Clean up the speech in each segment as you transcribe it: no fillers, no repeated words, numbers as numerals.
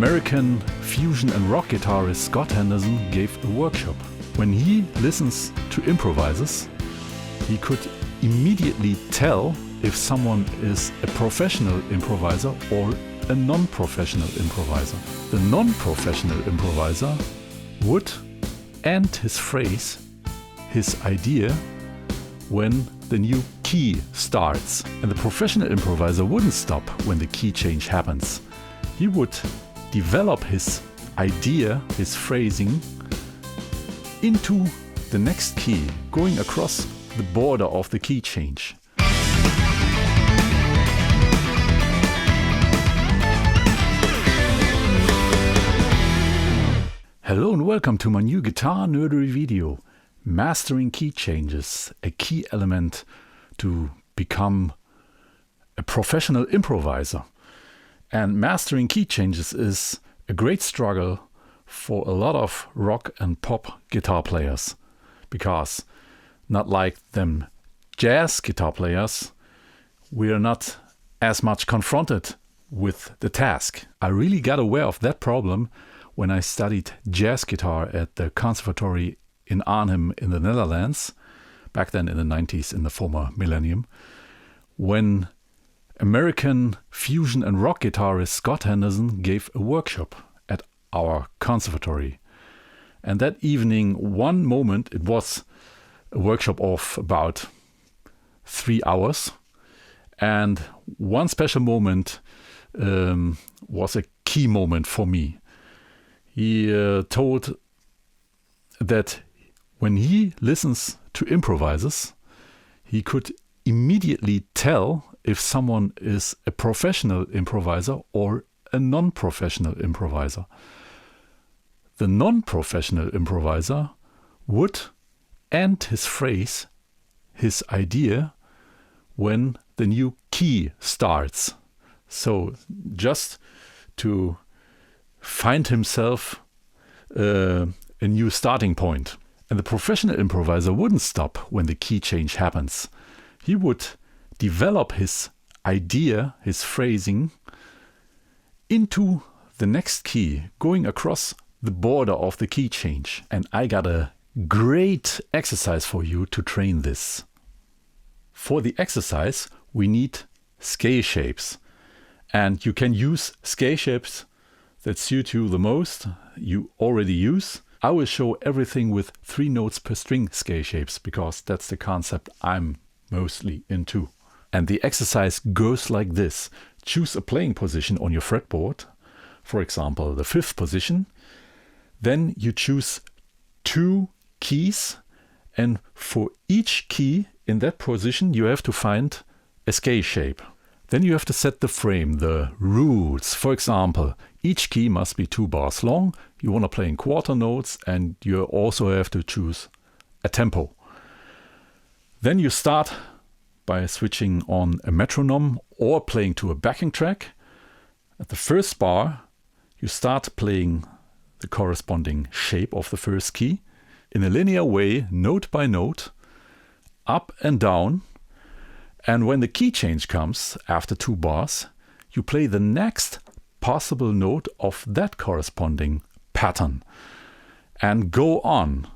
American fusion and rock guitarist Scott Henderson gave a workshop. When he listens to improvisers, he could immediately tell if someone is a professional improviser or a non-professional improviser. The non-professional improviser would end his phrase, his idea, when the new key starts. And the professional improviser wouldn't stop when the key change happens. He would develop his idea, his phrasing, into the next key, going across the border of the key change. Hello and welcome to my new Guitar-Nerdery video. Mastering key changes, a key element to become a professional improviser. And mastering key changes is a great struggle for a lot of rock and pop guitar players. Because not like them jazz guitar players, we are not as much confronted with the task. I really got aware of that problem when I studied jazz guitar at the conservatory in Arnhem in the Netherlands, back then in the 90s, in the former millennium, when American fusion and rock guitarist Scott Henderson gave a workshop at our conservatory. And that evening, one moment, it was a workshop of about 3 hours. And one special moment was a key moment for me. He told that when he listens to improvisers, he could immediately tell if someone is a professional improviser or a non-professional improviser. The non-professional improviser would end his phrase, his idea, when the new key starts. So just to find himself a new starting point. And the professional improviser wouldn't stop when the key change happens. He would develop his idea, his phrasing, into the next key, going across the border of the key change. And I got a great exercise for you to train this. For the exercise, we need scale shapes. And you can use scale shapes that suit you the most, you already use. I will show everything with 3 notes per string scale shapes, because that's the concept I'm mostly into. And the exercise goes like this. Choose a playing position on your fretboard, for example, the 5th position. Then you choose 2 keys, and for each key in that position you have to find a scale shape. Then you have to set the frame, the rules. For example, each key must be 2 bars long. You want to play in quarter notes, and you also have to choose a tempo. Then you start by switching on a metronome or playing to a backing track. At the first bar, you start playing the corresponding shape of the first key in a linear way, note by note, up and down. And when the key change comes after 2 bars, you play the next possible note of that corresponding pattern and go on.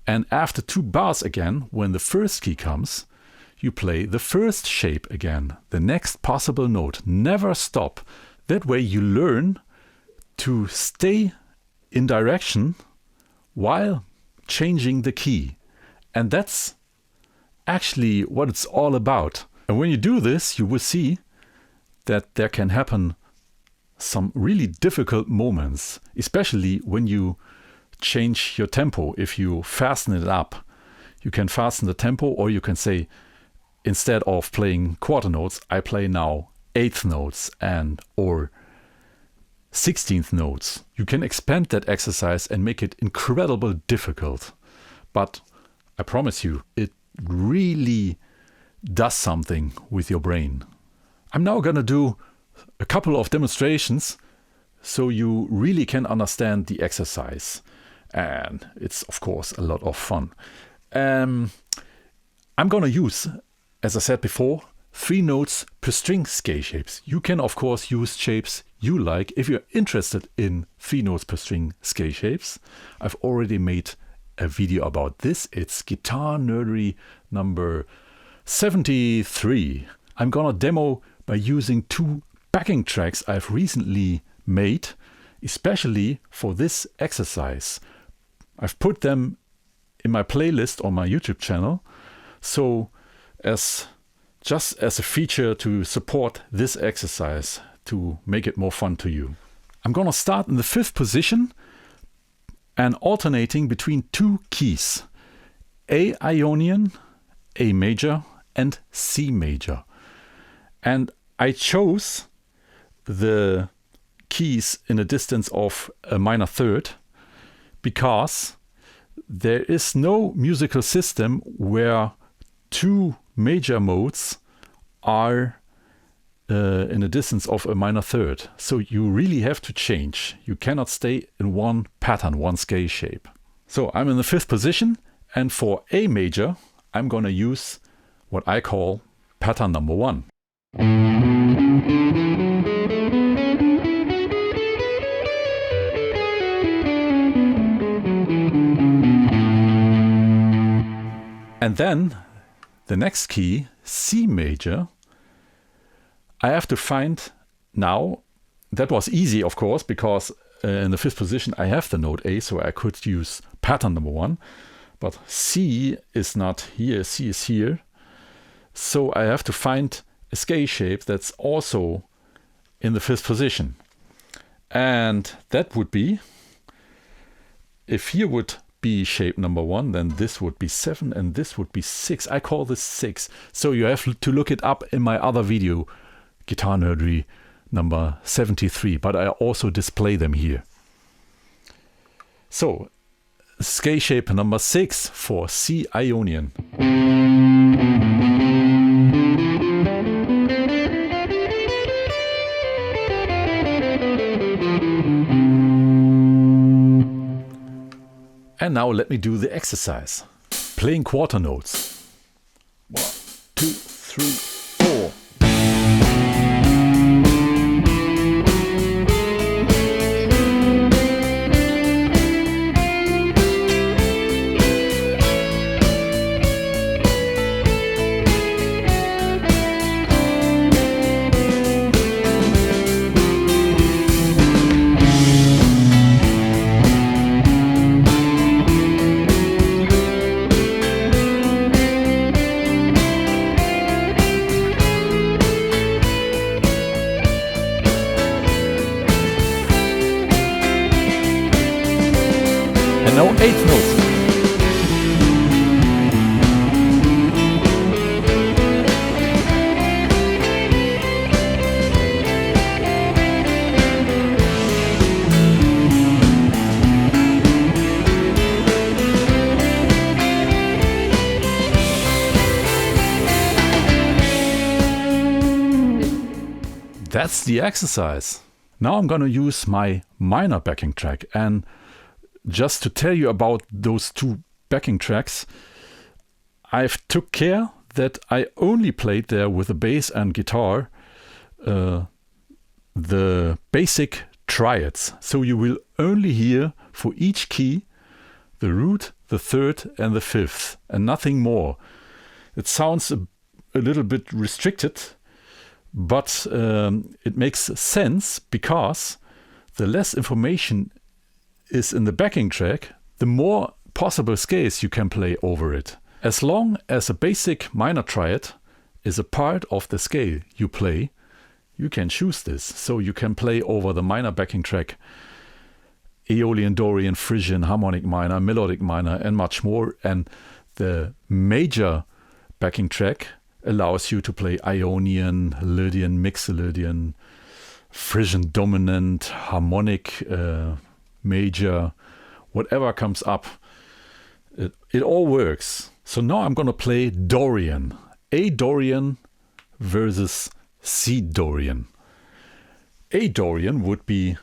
And after 2 bars again, when the first key comes, you play the first shape again, the next possible note. Never stop. That way you learn to stay in direction while changing the key. And that's actually what it's all about. And when you do this, you will see that there can happen some really difficult moments, especially when you change your tempo. If you fasten it up, you can fasten the tempo, or you can say, instead of playing quarter notes, I play now 8th notes or 16th notes. You can expand that exercise and make it incredibly difficult. But I promise you, it really does something with your brain. I'm now gonna do a couple of demonstrations so you really can understand the exercise. And it's, of course, a lot of fun. I'm gonna use, as I said before, 3 notes per string scale shapes. You can, of course, use shapes you like. If you're interested in 3 notes per string scale shapes, I've already made a video about this. It's Guitar-Nerdery number 73. I'm gonna demo by using 2 backing tracks I've recently made, especially for this exercise. I've put them in my playlist on my YouTube channel, so just as a feature to support this exercise, to make it more fun to you. I'm gonna start in the 5th position and alternating between 2 keys, A Ionian, A major, and C major. And I chose the keys in a distance of a minor third because there is no musical system where 2 major modes are in a distance of a minor third. So you really have to change. You cannot stay in one pattern, one scale shape. So I'm in the 5th position, and for A major, I'm gonna use what I call pattern number 1. And then the next key, C major, I have to find now. That was easy, of course, because in the 5th position I have the note A, so I could use pattern number 1. But C is not here, C is here. So I have to find a scale shape that's also in the 5th position. And that would be, if here would be shape number 1, then this would be 7 and this would be 6. I call this 6. So you have to look it up in my other video, Guitar-Nerdery number 73, but I also display them here. So scale shape number 6 for C Ionian. And now let me do the exercise. Playing quarter notes. 1, 2, 3, 4. And now 8th note. That's the exercise. Now I'm going to use my minor backing track, and just to tell you about those 2 backing tracks, I've took care that I only played there with the bass and guitar the basic triads. So you will only hear for each key the root, the 3rd and the 5th, and nothing more. It sounds a little bit restricted, but it makes sense because the less information is in the backing track, the more possible scales you can play over it. As long as a basic minor triad is a part of the scale you play, you can choose this. So you can play over the minor backing track Aeolian, Dorian, Frisian, harmonic minor, melodic minor, and much more. And the major backing track allows you to play Ionian, Lydian, Mixolydian, Frisian dominant, harmonic, major, whatever comes up. It all works. So now I'm going to play Dorian. A Dorian versus C Dorian. A Dorian would be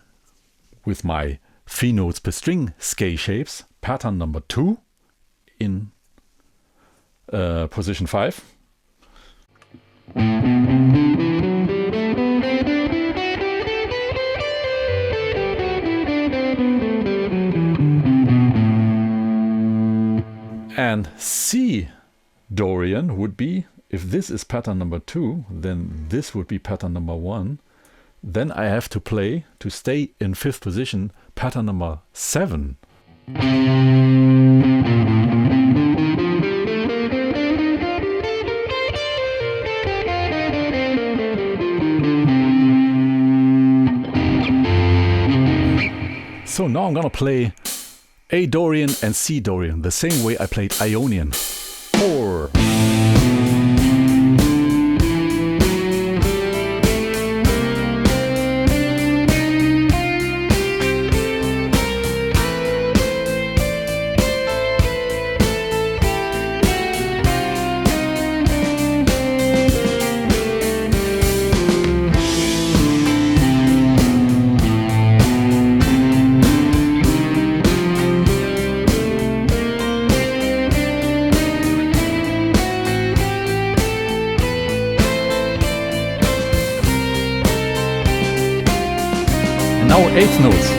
with my 3 notes per string scale shapes, pattern number 2 in position 5. And C Dorian would be, if this is pattern number 2, then this would be pattern number 1. Then I have to play, to stay in 5th position, pattern number 7. So now I'm gonna play A Dorian and C Dorian, the same way I played Ionian. 4. Now 8th notes.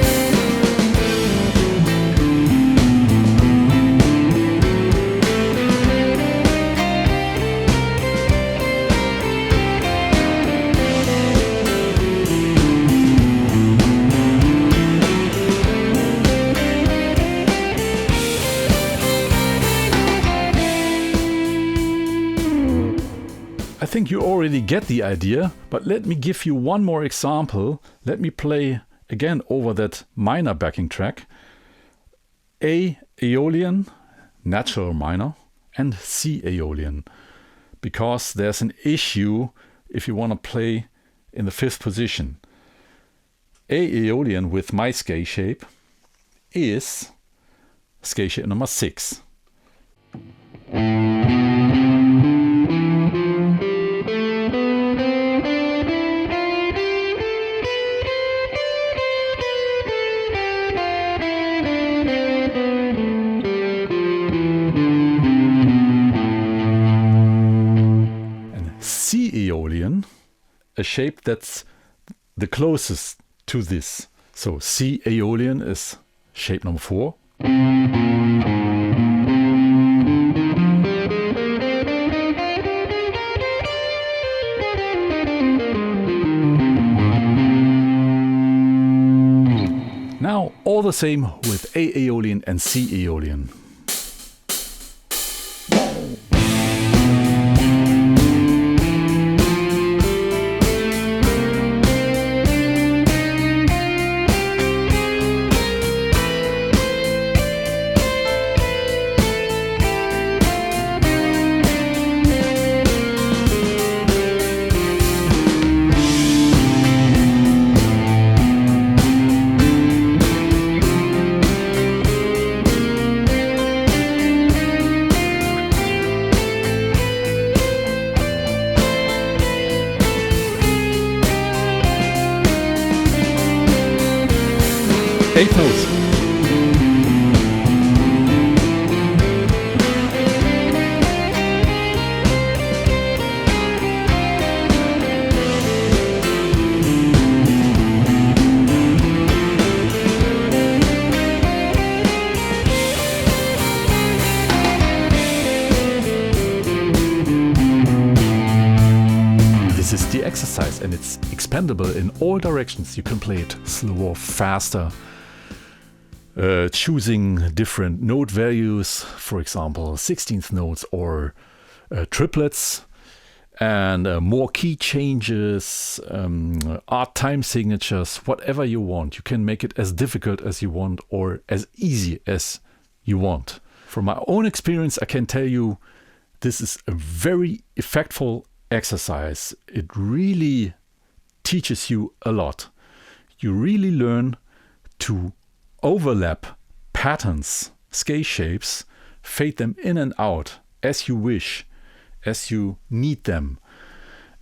I think you already get the idea, but let me give you one more example. Let me play again over that minor backing track. A Aeolian, natural minor, and C Aeolian. Because there's an issue if you want to play in the 5th position. A Aeolian with my scale shape is scale shape number 6. C Aeolian, a shape that's the closest to this. So C Aeolian is shape number 4. Now all the same with A Aeolian and C Aeolian. Eighth notes. This is the exercise and it's expandable in all directions. You can play it slower, faster, choosing different note values, for example 16th notes or triplets, and more key changes, art time signatures, whatever you want. You can make it as difficult as you want or as easy as you want. From my own experience, I can tell you this is a very effective exercise. It really teaches you a lot. You really learn to overlap patterns, scale shapes, fade them in and out as you wish, as you need them,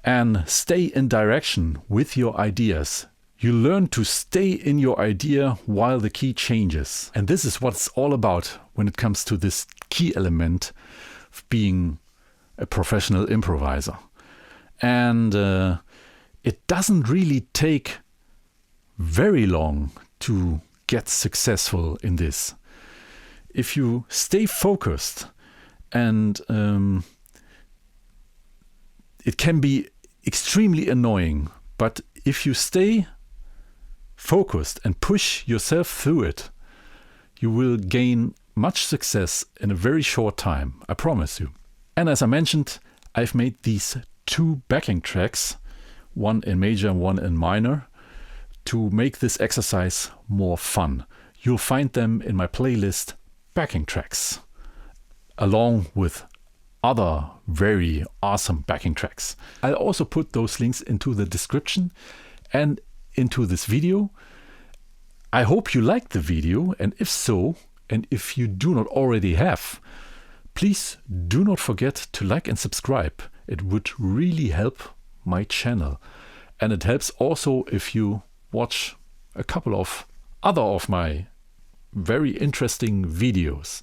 and stay in direction with your ideas. You learn to stay in your idea while the key changes. And this is what it's all about when it comes to this key element of being a professional improviser. And it doesn't really take very long to get successful in this. If you stay focused, and it can be extremely annoying, but if you stay focused and push yourself through it, you will gain much success in a very short time, I promise you. And as I mentioned, I've made these 2 backing tracks, one in major and one in minor, to make this exercise more fun. You'll find them in my playlist Backing Tracks, along with other very awesome backing tracks. I'll also put those links into the description and into this video. I hope you liked the video, and if so, and if you do not already have, please do not forget to like and subscribe. It would really help my channel, and it helps also if you watch a couple of other of my very interesting videos.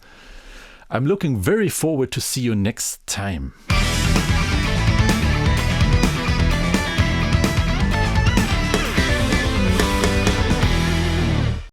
I'm looking very forward to see you next time.